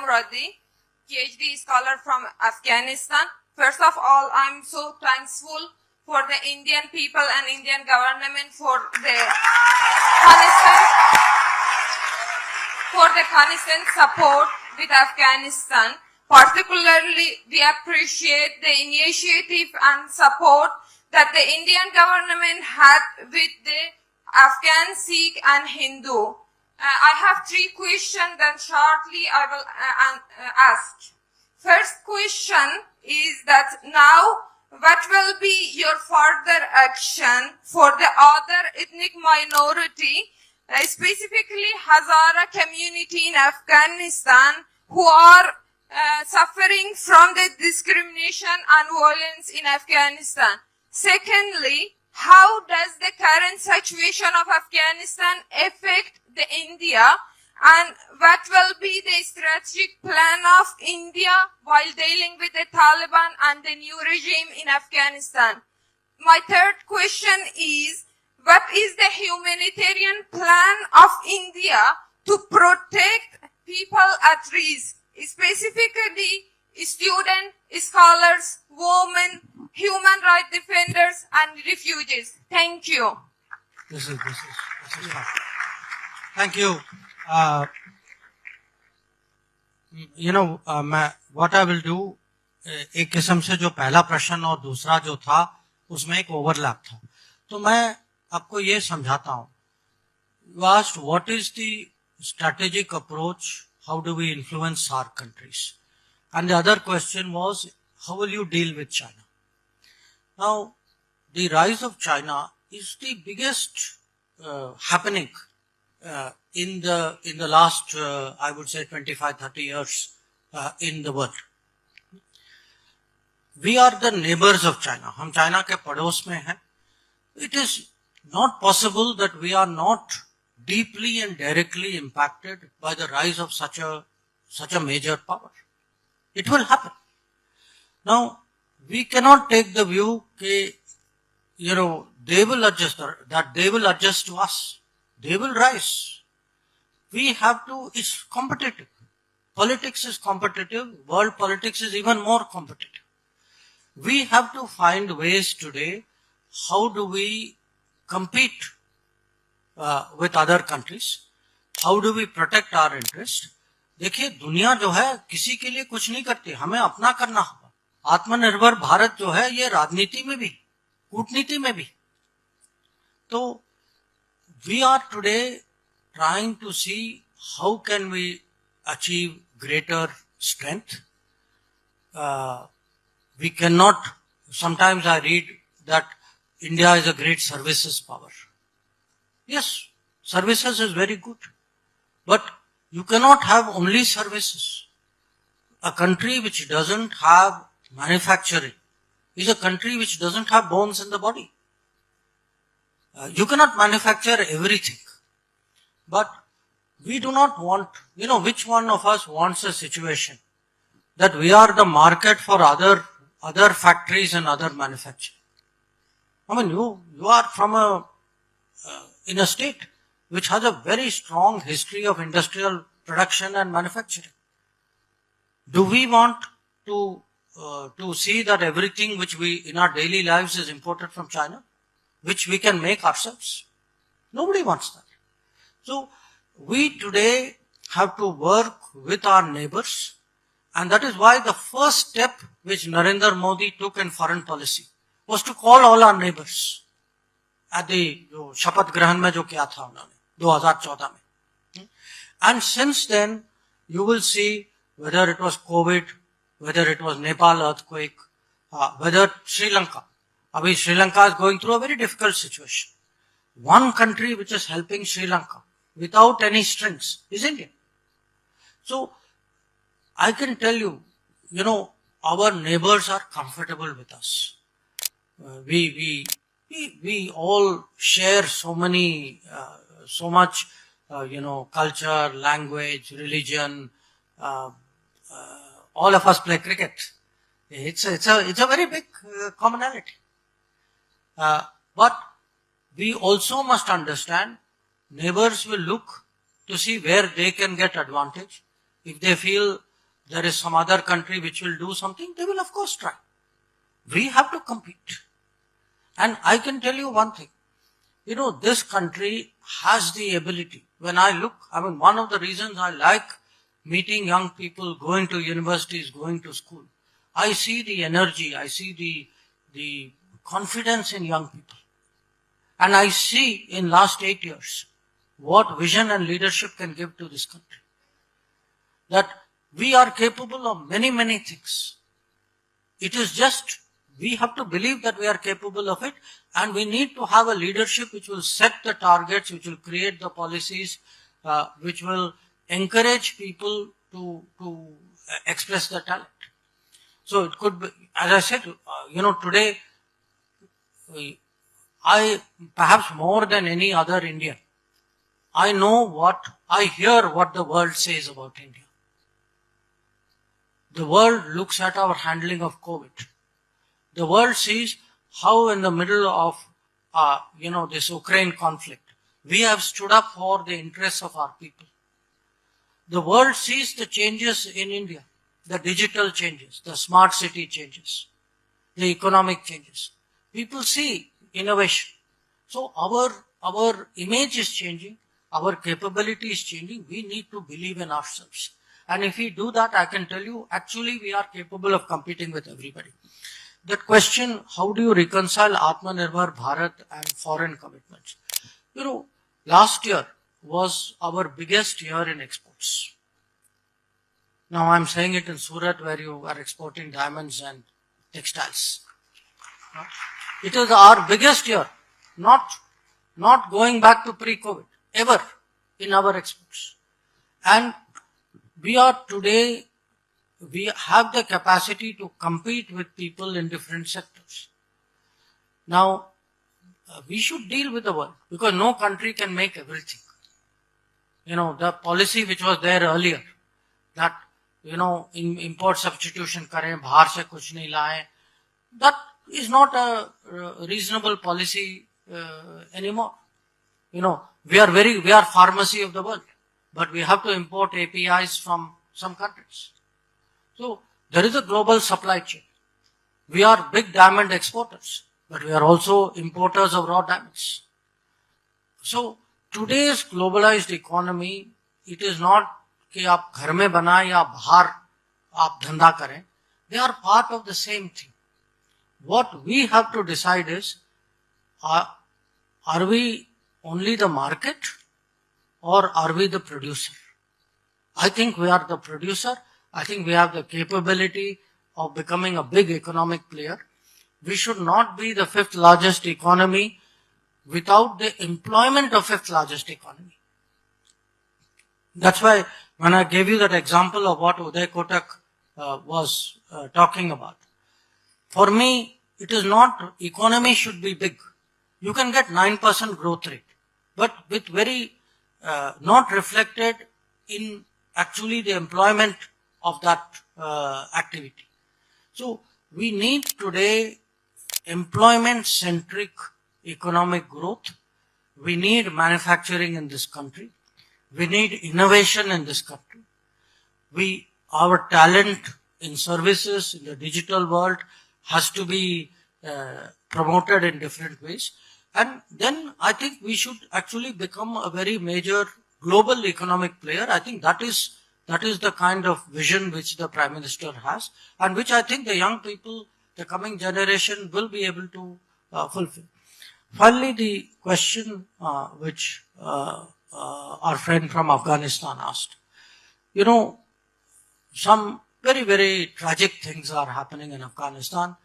Muradi, PhD scholar from Afghanistan. First of all, I'm so thankful for the Indian people and Indian government for the constant support with Afghanistan. Particularly, we appreciate the initiative and support that the Indian government had with the Afghan, Sikh and Hindu. I have 3 questions that shortly I will ask. First question is that now, what will be your further action for the other ethnic minority, specifically Hazara community in Afghanistan, who are suffering from the discrimination and violence in Afghanistan? Secondly, how does the current situation of Afghanistan affect the India, and what will be the strategic plan of India while dealing with the Taliban and the new regime in Afghanistan? My third question is, what is the humanitarian plan of India to protect people at risk, specifically students, scholars, women, human rights defenders and refugees? Thank you. This is fine. Thank you. What I will do, एक किस्म से जो पहला प्रश्न और दूसरा जो था उसमें एक ओवरलैप था, तो मैं आपको ये समझाता हूँ. You asked what is the strategic approach, how do we influence our countries, and the other question was how will you deal with China. Now, the rise of China is the biggest happening in the last I would say 25-30 years in the world. We are the neighbors of China. हम China के पड़ोस में हैं. It is not possible that we are not deeply and directly impacted by the rise of such a major power. It will happen. Now, we cannot take the view that they will adjust to us. They will rise. We have to, it's competitive. Politics is competitive. World politics is even more competitive. We have to find ways today, how do we compete with other countries? How do we protect our interests? देखिए, दुनिया जो है किसी के लिए कुछ नहीं करती, हमें अपना करना होगा. आत्मनिर्भर भारत जो है ये राजनीति में भी, कूटनीति में भी. तो we are today trying to see how can we achieve greater strength. We cannot, sometimes I read that India is a great services power. Yes, services is very good, but you cannot have only services. A country which doesn't have manufacturing is a country which doesn't have bones in the body. You cannot manufacture everything. But we do not want, which one of us wants a situation that we are the market for other factories and other manufacturing? I mean, you are from in a state which has a very strong history of industrial production and manufacturing. Do we want to see that everything which we in our daily lives is imported from China, which we can make ourselves? Nobody wants that. So we today have to work with our neighbors, and that is why the first step which Narendra Modi took in foreign policy was to call all our neighbors. At the शपथ ग्रहण में जो किया था उन्होंने 2014 में. And since then, you will see whether it was COVID, whether it was Nepal earthquake, whether Sri Lanka. Abhi Sri Lanka is going through a very difficult situation. One country which is helping Sri Lanka without any strings is India. So, I can tell you, our neighbors are comfortable with us. We all share so much, culture, language, religion. All of us play cricket. It's a very big commonality. But we also must understand neighbors will look to see where they can get advantage. If they feel there is some other country which will do something, they will of course try. We have to compete. And I can tell you one thing. This country has the ability. When I look, one of the reasons I like meeting young people, going to universities, going to school, I see the energy, I see the confidence in young people. And I see in last 8 years what vision and leadership can give to this country. That we are capable of many, many things. It is just, we have to believe that we are capable of it, and we need to have a leadership which will set the targets, which will create the policies, which will encourage people to express their talent. So it could be, as I said, today, I, perhaps more than any other Indian, I hear what the world says about India. The world looks at our handling of COVID. The world sees how in the middle of, this Ukraine conflict, we have stood up for the interests of our people. The world sees the changes in India, the digital changes, the smart city changes, the economic changes. People see innovation. So our image is changing, our capability is changing. We need to believe in ourselves. And if we do that, I can tell you, actually we are capable of competing with everybody. That question, how do you reconcile Atmanirbhar Bharat and foreign commitments? Last year was our biggest year in exports. Now I'm saying it in Surat, where you are exporting diamonds and textiles. It was our biggest year, not going back to pre-COVID, ever in our exports. And we have the capacity to compete with people in different sectors. Now, we should deal with the world, because no country can make everything. The policy which was there earlier, that, import substitution kare, bahar se kuch nahi laye, that is not a reasonable policy anymore. We are pharmacy of the world, but we have to import APIs from some countries. So there is a global supply chain. We are big diamond exporters, but we are also importers of raw diamonds. So today's globalized economy, it is not कि आप घर में बनाएं या बाहर आप धंधा करें. They are part of the same thing. What we have to decide is, are we only the market or are we the producer? I think we are the producer. I think we have the capability of becoming a big economic player. We should not be the 5th largest economy without the employment of 5th largest economy. That's why when I gave you that example of what Uday Kotak was talking about, for me, it is not, economy should be big. You can get 9% growth rate, but with very, not reflected in actually the employment of that activity. So we need today employment-centric economic growth. We need manufacturing in this country. We need innovation in this country. Our talent in services, in the digital world, has to be promoted in different ways. And then I think we should actually become a very major global economic player. I think that is the kind of vision which the Prime Minister has, and which I think the young people, the coming generation, will be able to fulfill. Finally, the question which our friend from Afghanistan asked. Some very, very tragic things are happening in Afghanistan.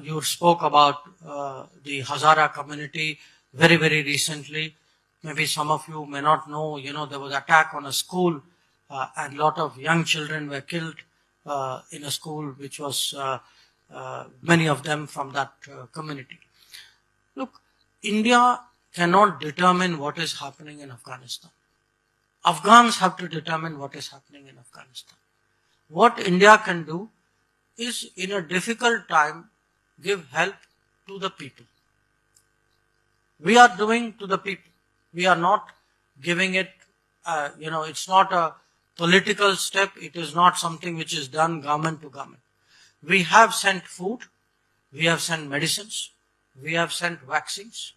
You spoke about the Hazara community very, very recently. Maybe some of you may not know, there was an attack on a school and a lot of young children were killed in a school which was, many of them from that community. Look, India cannot determine what is happening in Afghanistan. Afghans have to determine what is happening in Afghanistan. What India can do is, in a difficult time, give help to the people. We are doing to the people. We are not giving it, it's not a political step. It is not something which is done government to government. We have sent food, we have sent medicines, we have sent vaccines.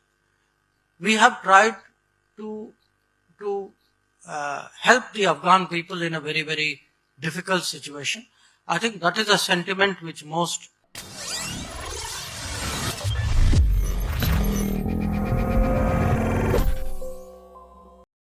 We have tried to help the Afghan people in a very, very difficult situation. I think that is a sentiment which most